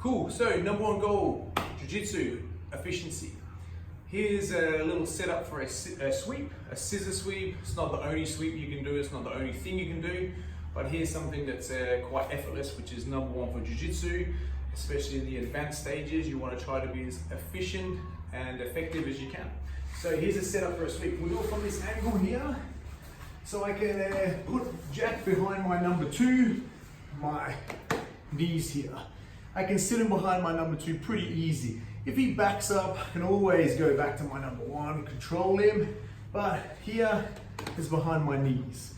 Cool, so number one goal, jiu-jitsu, efficiency. Here's a little setup for a sweep, a scissor sweep. It's not the only sweep you can do, it's not the only thing you can do, but here's something that's quite effortless, which is number one for jiu-jitsu, especially in the advanced stages. You want to try to be as efficient and effective as you can. So here's a setup for a sweep. We'll do it from this angle here. So I can put Jack behind my number two, my knees here. I can sit him behind my number two pretty easy. If he backs up, I can always go back to my number one, control him, but here is behind my knees.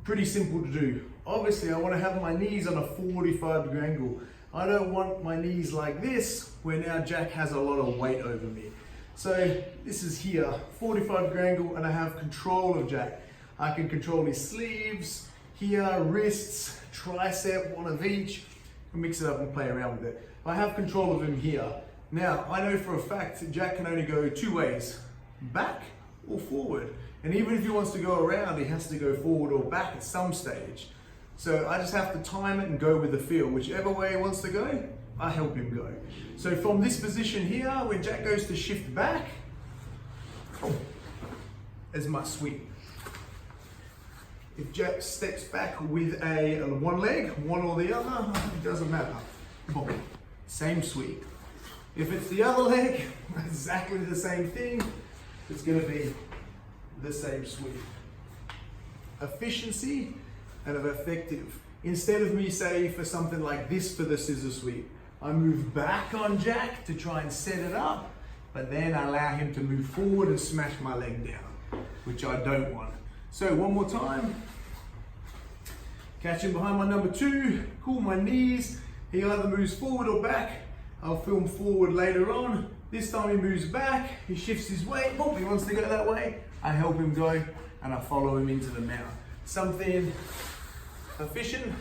Pretty simple to do. Obviously, I want to have my knees on a 45-degree angle. I don't want my knees like this, where now Jack has a lot of weight over me. So this is here, 45-degree angle, and I have control of Jack. I can control his sleeves, here, wrists, tricep, one of each. Mix it up and play around with it. I have control of him here. Now, I know for a fact that Jack can only go two ways, back or forward. And even if he wants to go around, he has to go forward or back at some stage. So I just have to time it and go with the feel. Whichever way he wants to go, I help him go. So from this position here, when Jack goes to shift back, there's my sweep. If Jack steps back with one leg, one or the other, it doesn't matter. Same sweep. If it's the other leg, exactly the same thing, it's going to be the same sweep. Efficiency and effective. Instead of me say for something like this for the scissor sweep, I move back on Jack to try and set it up, but then I allow him to move forward and smash my leg down, which I don't want. So one more time. Catch him behind my number two, cool my knees. He either moves forward or back. I'll film forward later on. This time he moves back, he shifts his weight. Oh, he wants to go that way. I help him go and I follow him into the mount. Something efficient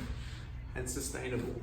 and sustainable.